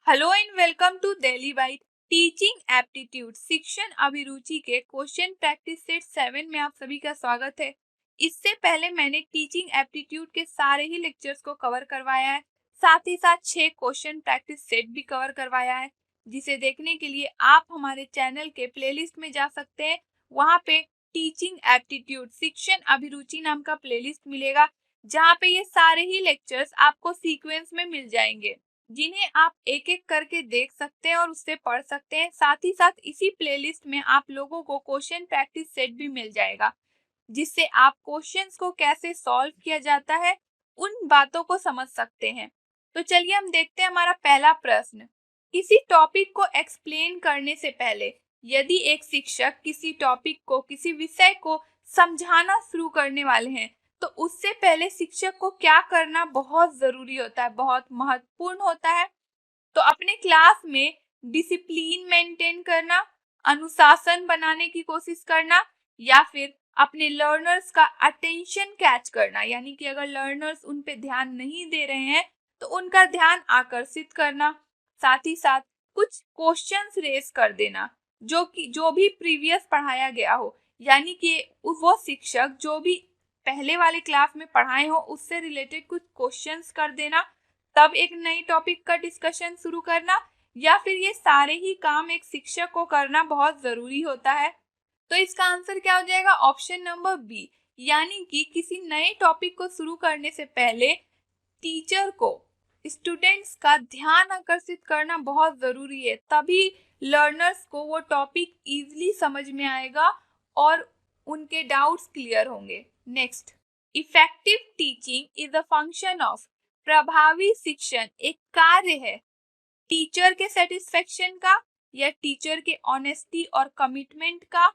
Hello and welcome to Delhi byte teaching aptitude शिक्षण अभिरुचि के क्वेश्चन प्रैक्टिस सेट 7 में आप सभी का स्वागत है। इससे पहले मैंने टीचिंग एप्टीट्यूड के सारे ही लेक्चर्स को कवर करवाया है, साथ ही साथ 6 क्वेश्चन प्रैक्टिस सेट भी कवर करवाया है, जिसे देखने के लिए आप हमारे चैनल के प्लेलिस्ट में जा सकते हैं। वहाँ पे टीचिंग एप्टीट्यूड शिक्षण अभिरुचि नाम का प्लेलिस्ट मिलेगा, जहाँ पे ये सारे ही लेक्चर्स आपको सीक्वेंस में मिल जाएंगे, जिन्हें आप एक एक करके देख सकते हैं और उससे पढ़ सकते हैं। साथ ही साथ इसी प्लेलिस्ट में आप लोगों को क्वेश्चन प्रैक्टिस सेट भी मिल जाएगा, जिससे आप क्वेश्चंस को कैसे सॉल्व किया जाता है उन बातों को समझ सकते हैं। तो चलिए हम देखते हैं हमारा पहला प्रश्न। किसी टॉपिक को एक्सप्लेन करने से पहले यदि एक शिक्षक किसी टॉपिक को, किसी विषय को समझाना शुरू करने वाले हैं, तो उससे पहले शिक्षक को क्या करना बहुत जरूरी होता है, बहुत महत्वपूर्ण होता है। तो अपने क्लास में डिसिप्लिन मेंटेन करना, अनुशासन बनाने की कोशिश करना, या फिर अपने लर्नर्स का अटेंशन कैच करना, यानी कि अगर लर्नर्स उन पे ध्यान नहीं दे रहे हैं तो उनका ध्यान आकर्षित करना। साथ ही साथ कुछ क्वेश्चंस रेस कर देना जो भी प्रीवियस पढ़ाया गया हो, यानी कि वो शिक्षक जो भी पहले वाले क्लास में पढ़ाए हो उससे रिलेटेड कुछ क्वेश्चंस कर देना, तब एक नई टॉपिक का डिस्कशन शुरू करना, या फिर ये सारे ही काम एक शिक्षक को करना बहुत जरूरी होता है। तो इसका आंसर क्या हो जाएगा? ऑप्शन नंबर बी, यानी कि किसी नए टॉपिक को शुरू करने से पहले टीचर को स्टूडेंट्स का ध्यान आकर्षित करना बहुत जरूरी है, तभी लर्नर्स को वो टॉपिक इजीली समझ में आएगा और उनके डाउट्स क्लियर होंगे। Next, effective teaching is the function of. प्रभावी शिक्षण एक कार्य है टीचर के सेटिस्फेक्शन का, या टीचर के ऑनेस्टी और कमिटमेंट का,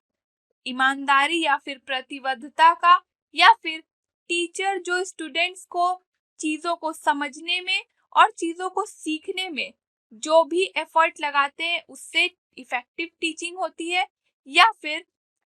ईमानदारी या फिर प्रतिबद्धता का, या फिर टीचर जो स्टूडेंट्स को चीजों को समझने में और चीजों को सीखने में जो भी एफर्ट लगाते हैं उससे इफेक्टिव टीचिंग होती है, या फिर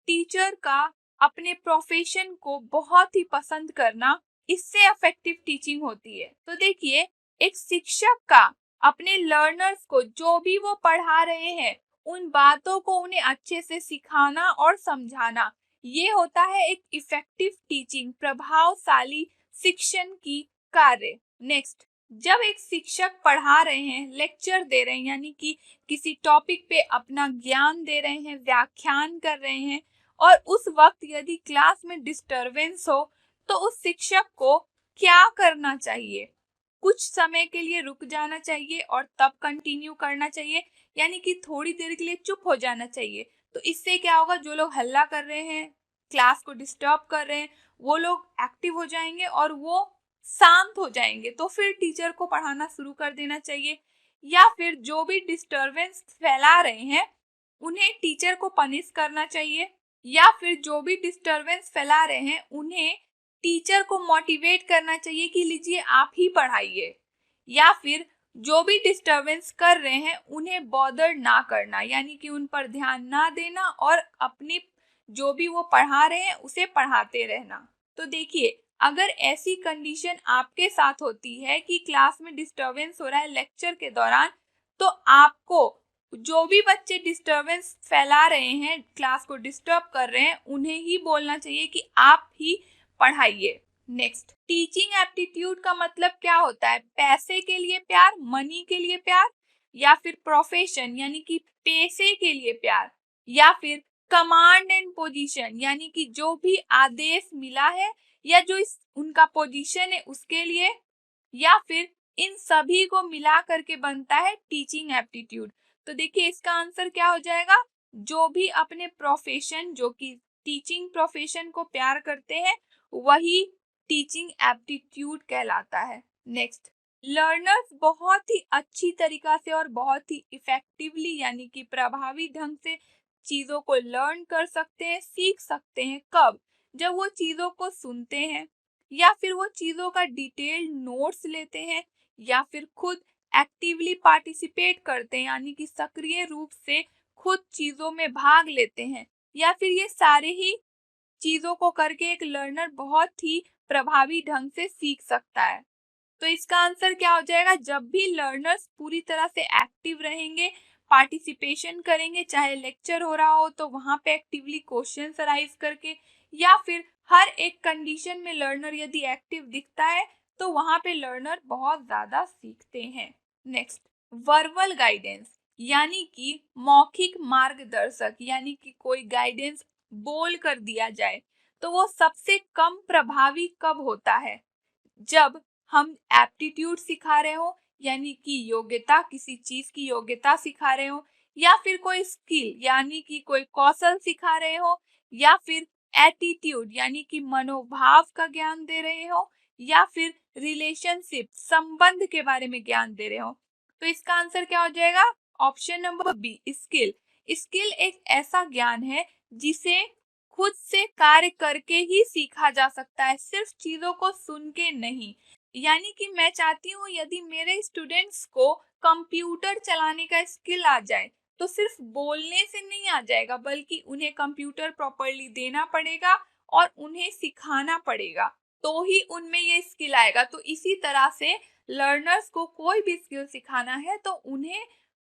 टीचर का अपने प्रोफेशन को बहुत ही पसंद करना, इससे इफेक्टिव टीचिंग होती है। तो देखिए, एक शिक्षक का अपने लर्नर्स को जो भी वो पढ़ा रहे हैं उन बातों को उन्हें अच्छे से सिखाना और समझाना, ये होता है एक इफेक्टिव टीचिंग, प्रभावशाली शिक्षण की कार्य। नेक्स्ट, जब एक शिक्षक पढ़ा रहे हैं, लेक्चर दे रहे हैं, यानी कि किसी टॉपिक पे अपना ज्ञान दे रहे हैं, व्याख्यान कर रहे हैं, और उस वक्त यदि क्लास में डिस्टरबेंस हो, तो उस शिक्षक को क्या करना चाहिए? कुछ समय के लिए रुक जाना चाहिए और तब कंटिन्यू करना चाहिए, यानी कि थोड़ी देर के लिए चुप हो जाना चाहिए। तो इससे क्या होगा, जो लोग हल्ला कर रहे हैं, क्लास को डिस्टर्ब कर रहे हैं, वो लोग एक्टिव हो जाएंगे और वो शांत हो जाएंगे, तो फिर टीचर को पढ़ाना शुरू कर देना चाहिए। या फिर जो भी डिस्टरबेंस फैला रहे हैं उन्हें टीचर को पनिश करना चाहिए, या फिर जो भी डिस्टरबेंस फैला रहे हैं उन्हें टीचर को मोटिवेट करना चाहिए कि लीजिए आप ही पढ़ाइए, या फिर जो भी डिस्टरबेंस कर रहे हैं उन्हें बॉदर ना करना, यानी कि उन पर ध्यान ना देना और अपनी जो भी वो पढ़ा रहे हैं उसे पढ़ाते रहना। तो देखिए, अगर ऐसी कंडीशन आपके साथ होती है कि क्लास में डिस्टरबेंस हो रहा है लेक्चर के दौरान, तो आपको जो भी बच्चे डिस्टरबेंस फैला रहे हैं, क्लास को डिस्टर्ब कर रहे हैं, उन्हें ही बोलना चाहिए कि आप ही पढ़ाइए। नेक्स्ट, टीचिंग एप्टीट्यूड का मतलब क्या होता है? पैसे के लिए प्यार, मनी के लिए प्यार, या फिर प्रोफेशन यानी कि पैसे के लिए प्यार, या फिर कमांड एंड पोजीशन यानी कि जो भी आदेश मिला है या जो उनका पोजीशन है उसके लिए, या फिर इन सभी को मिला करके बनता है टीचिंग एप्टीट्यूड। तो देखिए, इसका आंसर क्या हो जाएगा? जो भी अपने प्रोफेशन, जो कि टीचिंग प्रोफेशन को प्यार करते हैं, वही टीचिंग एप्टीट्यूड कहलाता है। नेक्स्ट, लर्नर्स बहुत ही अच्छी तरीका से और बहुत ही इफेक्टिवली यानी कि प्रभावी ढंग से चीजों को लर्न कर सकते हैं, सीख सकते हैं। कब? जब वो चीजों को सुनते हैं, या फिर वो चीजों का डिटेल्ड नोट्स लेते हैं, या फिर खुद एक्टिवली पार्टिसिपेट करते हैं, यानी कि सक्रिय रूप से खुद चीजों में भाग लेते हैं, या फिर ये सारे ही चीजों को करके एक लर्नर बहुत ही प्रभावी ढंग से सीख सकता है। तो इसका आंसर क्या हो जाएगा, जब भी लर्नर्स पूरी तरह से एक्टिव रहेंगे, पार्टिसिपेशन करेंगे, चाहे लेक्चर हो रहा हो तो वहां पे एक्टिवली क्वेश्चंस अराइज करके, या फिर हर एक कंडीशन में लर्नर यदि एक्टिव दिखता है तो वहां पे लर्नर बहुत ज्यादा सीखते हैं। नेक्स्ट, वर्बल गाइडेंस यानी कि मौखिक मार्गदर्शक, यानी कि कोई गाइडेंस बोल कर दिया जाए तो वो सबसे कम प्रभावी कब होता है, जब हम एप्टीट्यूड सिखा रहे हो, यानी कि योग्यता, किसी चीज की योग्यता सिखा रहे हो, या फिर कोई स्किल यानी कि कोई कौशल सिखा रहे हो, या फिर एटीट्यूड यानी कि मनोभाव का ज्ञान दे रहे हो, या फिर रिलेशनशिप संबंध के बारे में ज्ञान दे रहे हो। तो इसका आंसर क्या हो जाएगा, option number B, skill. Skill एक ऐसा ज्ञान है जिसे खुद से कार्य करके ही सीखा जा सकता है, सिर्फ चीजों को सुन के नहीं। यानी कि मैं चाहती हूँ यदि मेरे स्टूडेंट्स को कंप्यूटर चलाने का स्किल आ जाए तो सिर्फ बोलने से नहीं आ जाएगा, बल्कि उन्हें कंप्यूटर प्रॉपरली देना पड़ेगा और उन्हें सिखाना पड़ेगा, तो ही उनमें ये स्किल आएगा। तो इसी तरह से लर्नर्स को कोई भी स्किल सिखाना है तो उन्हें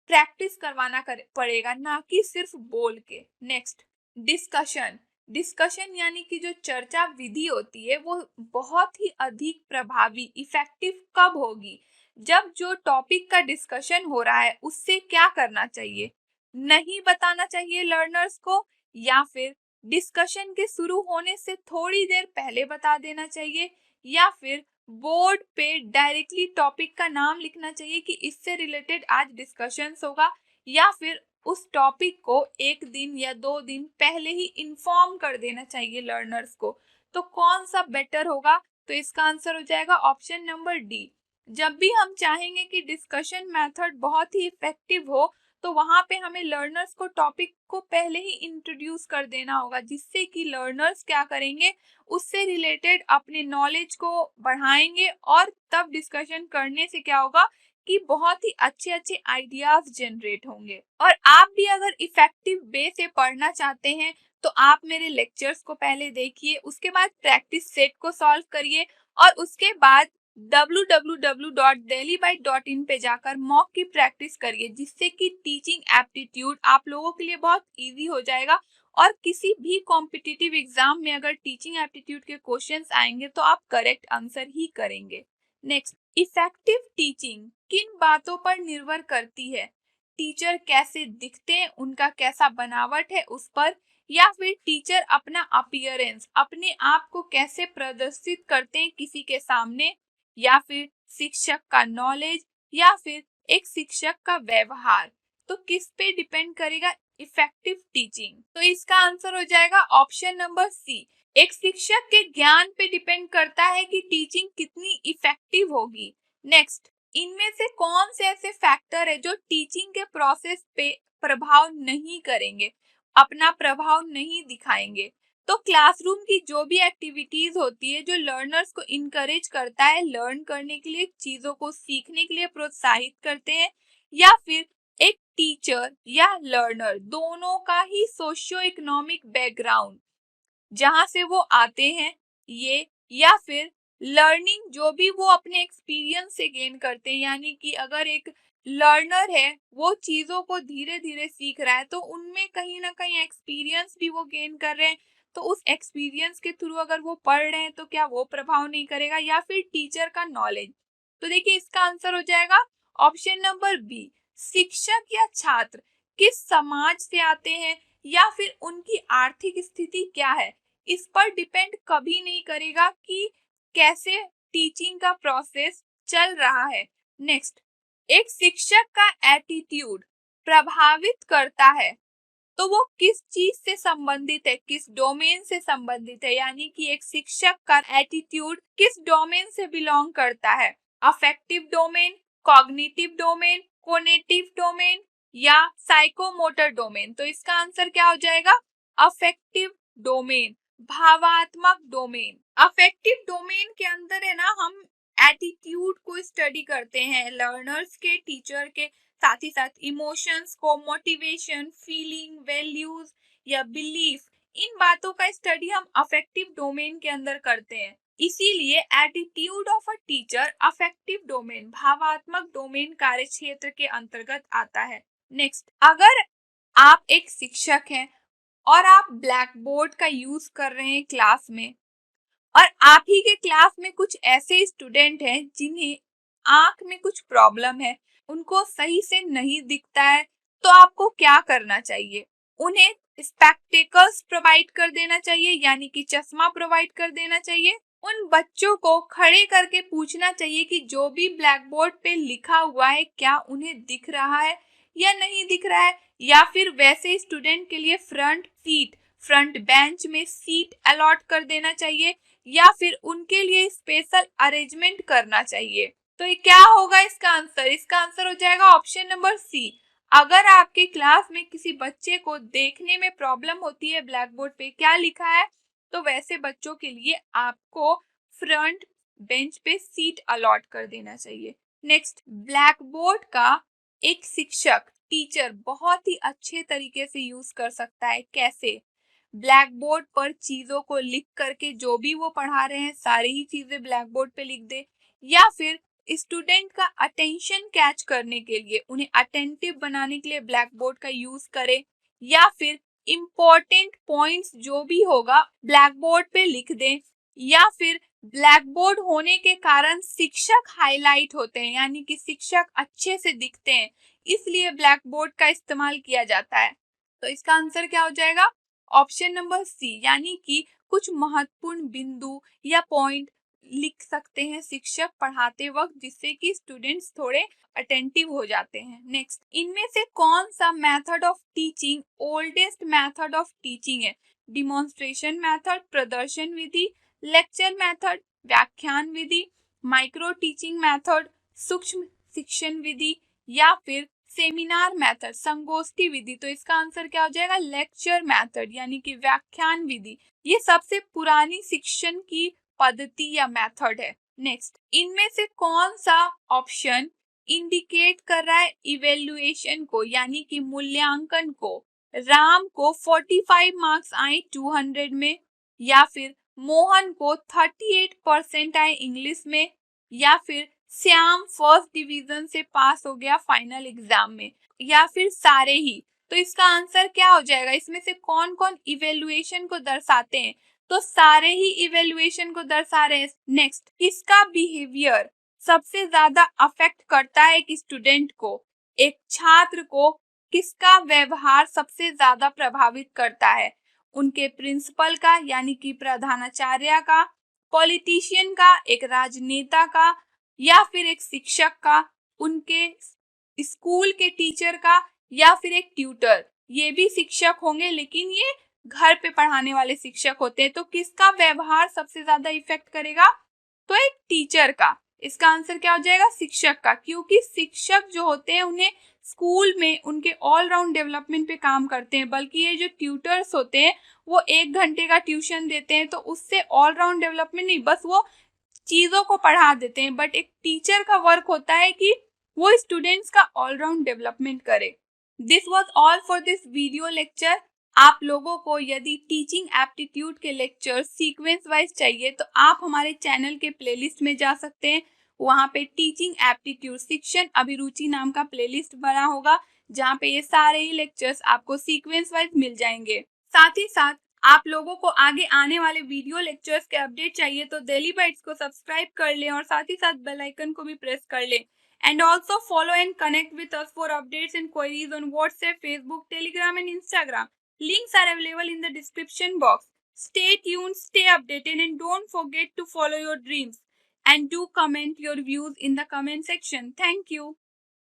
प्रैक्टिस करवाना पड़ेगा, ना कि सिर्फ बोल के। Next, discussion. डिस्कशन यानी कि जो चर्चा विधि होती है वो बहुत ही अधिक प्रभावी, इफेक्टिव कब होगी, जब जो टॉपिक का डिस्कशन हो रहा है उससे क्या करना चाहिए, नहीं बताना चाहिए लर्नर्स को, या फिर डिस्कशन के शुरू होने से थोड़ी देर पहले बता देना चाहिए, या फिर बोर्ड पे डायरेक्टली टॉपिक का नाम लिखना चाहिए कि इससे रिलेटेड आज डिस्कशन होगा, या फिर उस टॉपिक को एक दिन या 2 दिन पहले ही इन्फॉर्म कर देना चाहिए लर्नर्स को। तो कौन सा बेटर होगा, तो इसका आंसर हो जाएगा ऑप्शन नंबर डी। जब भी हम चाहेंगे कि डिस्कशन मेथड बहुत ही इफेक्टिव हो तो वहां पे हमें लर्नर्स को टॉपिक को पहले ही इंट्रोड्यूस कर देना होगा, जिससे कि लर्नर्स क्या करेंगे, उससे रिलेटेड अपने नॉलेज को बढ़ाएंगे, और तब डिस्कशन करने से क्या होगा कि बहुत ही अच्छे अच्छे आइडियाज जनरेट होंगे। और आप भी अगर इफेक्टिव वे से पढ़ना चाहते हैं तो आप मेरे लेक्चर्स को पहले देखिए, उसके बाद प्रैक्टिस सेट को सॉल्व करिए, और उसके बाद www.delhybite.in पे जाकर मॉक की प्रैक्टिस करिए, जिससे कि टीचिंग एप्टीट्यूड आप लोगों के लिए बहुत इजी हो जाएगा। और किसी भी कॉम्पिटिटिव एग्जाम में अगर टीचिंग एप्टीट्यूड के क्वेश्चंस आएंगे तो आप करेक्ट आंसर ही करेंगे। नेक्स्ट, इफेक्टिव टीचिंग किन बातों पर निर्भर करती है, टीचर कैसे दिखते हैं, उनका कैसा बनावट है उस पर, या फिर टीचर अपना अपीयरेंस, अपने आप को कैसे प्रदर्शित करते हैं किसी के सामने, या फिर शिक्षक का नॉलेज, या फिर एक शिक्षक का व्यवहार। तो किस पे डिपेंड करेगा इफेक्टिव टीचिंग, तो इसका आंसर हो जाएगा ऑप्शन नंबर सी। एक शिक्षक के ज्ञान पे डिपेंड करता है कि टीचिंग कितनी इफेक्टिव होगी। नेक्स्ट, इनमें से कौन से ऐसे फैक्टर है जो टीचिंग के प्रोसेस पे प्रभाव नहीं करेंगे, अपना प्रभाव नहीं दिखाएंगे। तो क्लासरूम की जो भी एक्टिविटीज होती है जो लर्नर्स को इनकरेज करता है लर्न करने के लिए, चीजों को सीखने के लिए प्रोत्साहित करते हैं, या फिर एक टीचर या लर्नर दोनों का ही सोशियो इकोनॉमिक बैकग्राउंड जहां से वो आते हैं ये, या फिर लर्निंग जो भी वो अपने एक्सपीरियंस से गेन करते हैं, यानी कि अगर एक लर्नर है वो चीजों को धीरे धीरे सीख रहा है तो उनमें कहीं ना कहीं एक्सपीरियंस भी वो गेन कर रहे हैं, तो उस एक्सपीरियंस के थ्रू अगर वो पढ़ रहे हैं तो क्या वो प्रभाव नहीं करेगा, या फिर टीचर का नॉलेज। तो देखिए इसका आंसर हो जाएगा ऑप्शन नंबर बी। शिक्षक या छात्र किस समाज से आते हैं या फिर उनकी आर्थिक स्थिति क्या है, इस पर डिपेंड कभी नहीं करेगा कि कैसे टीचिंग का प्रोसेस चल रहा है। नेक्स्ट, एक शिक्षक का एटीट्यूड प्रभावित करता है तो वो किस चीज से संबंधित है, किस डोमेन से संबंधित है, यानी कि एक शिक्षक का एटीट्यूड किस डोमेन से बिलोंग करता है, affective domain, cognitive domain, conative domain, या साइकोमोटर डोमेन। तो इसका आंसर क्या हो जाएगा, अफेक्टिव डोमेन, भावात्मक डोमेन। अफेक्टिव डोमेन के अंदर है ना हम एटीट्यूड को स्टडी करते हैं लर्नर्स के, टीचर के, साथ ही साथ इमोशंस को, मोटिवेशन, फीलिंग, वैल्यूज या बिलीफ, इन बातों का स्टडी हम अफेक्टिव डोमेन के अंदर करते हैं। इसीलिए attitude of a teacher affective domain भावात्मक डोमेन कार्य क्षेत्र के अंतर्गत आता है। नेक्स्ट, अगर आप एक शिक्षक हैं और आप ब्लैक बोर्ड का यूज कर रहे हैं क्लास में और आप ही के क्लास में कुछ ऐसे स्टूडेंट हैं जिन्हें आंख में कुछ प्रॉब्लम है, उनको सही से नहीं दिखता है, तो आपको क्या करना चाहिए? उन्हें स्पेक्टेकल्स प्रोवाइड कर देना चाहिए, यानी कि चश्मा प्रोवाइड कर देना चाहिए। उन बच्चों को खड़े करके पूछना चाहिए कि जो भी ब्लैक बोर्ड पे लिखा हुआ है क्या उन्हें दिख रहा है या नहीं दिख रहा है, या फिर वैसे स्टूडेंट के लिए फ्रंट बेंच में सीट अलॉट कर देना चाहिए, या फिर उनके लिए स्पेशल अरेंजमेंट करना चाहिए। तो ये क्या होगा इसका आंसर? इसका आंसर हो जाएगा ऑप्शन नंबर सी। अगर आपके क्लास में किसी बच्चे को देखने में प्रॉब्लम होती है ब्लैक बोर्ड पे क्या लिखा है, तो वैसे बच्चों के लिए आपको फ्रंट बेंच पे सीट अलॉट कर देना चाहिए। नेक्स्ट, ब्लैक बोर्ड का एक शिक्षक टीचर बहुत ही अच्छे तरीके से यूज कर सकता है। कैसे? ब्लैक बोर्ड पर चीजों को लिख करके जो भी वो पढ़ा रहे हैं सारी ही चीजें ब्लैक बोर्ड पे लिख दे, या फिर स्टूडेंट का अटेंशन कैच करने के लिए, उन्हें अटेंटिव बनाने के लिए ब्लैक बोर्ड का यूज करे, या फिर इम्पोर्टेंट पॉइंट्स जो भी होगा ब्लैक बोर्ड पे लिख दें, या फिर ब्लैक बोर्ड होने के कारण शिक्षक हाईलाइट होते हैं, यानी कि शिक्षक अच्छे से दिखते हैं, इसलिए ब्लैक बोर्ड का इस्तेमाल किया जाता है। तो इसका आंसर क्या हो जाएगा? ऑप्शन नंबर सी, यानी कि कुछ महत्वपूर्ण बिंदु या पॉइंट लिख सकते हैं शिक्षक पढ़ाते वक्त, जिससे कि स्टूडेंट्स थोड़े अटेंटिव हो जाते हैं। नेक्स्ट, इनमें से कौन सा method of teaching oldest method of teaching है? डिमॉन्स्ट्रेशन मेथड, प्रदर्शन विधि, लेक्चर मेथड, व्याख्यान विधि, माइक्रो टीचिंग मेथड, सूक्ष्म शिक्षण विधि, या फिर सेमिनार मेथड, संगोष्ठी विधि। तो इसका आंसर क्या हो जाएगा? लेक्चर मेथड, यानी कि व्याख्यान विधि। ये सबसे पुरानी शिक्षण की पद्धति या मेथड है। नेक्स्ट, इनमें से कौन सा ऑप्शन इंडिकेट कर रहा है इवेल्युएशन को, यानी कि मूल्यांकन को? राम को 45 मार्क्स आए 200 में, या फिर मोहन को 38% आए इंग्लिश में, या फिर श्याम फर्स्ट डिवीजन से पास हो गया फाइनल एग्जाम में, या फिर सारे ही? तो इसका आंसर क्या हो जाएगा? इसमें से कौन कौन इवेल्युएशन को दर्शाते हैं? तो सारे ही इवेल्युएशन को दर्शा रहे हैं। नेक्स्ट, किसका बिहेवियर सबसे ज्यादा अफेक्ट करता है एक स्टूडेंट को? एक छात्र को किसका व्यवहार सबसे ज्यादा प्रभावित करता है? उनके प्रिंसिपल का, यानी कि प्रधानाचार्य का, पॉलिटिशियन का, एक राजनेता का, या फिर एक शिक्षक का, उनके स्कूल के टीचर का, या फिर एक ट्यूटर? ये भी शिक्षक होंगे लेकिन ये घर पे पढ़ाने वाले शिक्षक होते हैं। तो किसका व्यवहार सबसे ज्यादा इफेक्ट करेगा? तो एक टीचर का। इसका आंसर क्या हो जाएगा? शिक्षक का, क्योंकि शिक्षक जो होते हैं उन्हें स्कूल में उनके ऑलराउंड डेवलपमेंट पे काम करते हैं, बल्कि ये जो ट्यूटर्स होते हैं वो 1 घंटे का ट्यूशन देते हैं, तो उससे ऑलराउंड डेवलपमेंट नहीं, बस वो चीजों को पढ़ा देते हैं। बट एक टीचर का वर्क होता है कि वो स्टूडेंट्स का ऑलराउंड डेवलपमेंट करे। This was all for this video lecture. आप लोगों को यदि टीचिंग एप्टीट्यूड के लेक्चर सीक्वेंस वाइज चाहिए तो आप हमारे चैनल के प्लेलिस्ट में जा सकते हैं। वहाँ पे टीचिंग एप्टीट्यूड शिक्षण अभिरुचि नाम का प्लेलिस्ट बना होगा, जहाँ पे ये सारे ही लेक्चर्स आपको सीक्वेंस वाइज मिल जाएंगे। साथ ही साथ आप लोगों को आगे आने वाले वीडियो लेक्चर्स के अपडेट चाहिए तो डेली बाइट्स को सब्सक्राइब कर लें और साथ ही साथ बेल आइकन को भी प्रेस कर लें। And also follow and connect with us for updates and queries on WhatsApp, Facebook, Telegram and Instagram. Links are available in the description box. Stay tuned, stay updated, and don't forget to follow your dreams. And do comment your views in the comment section. Thank you.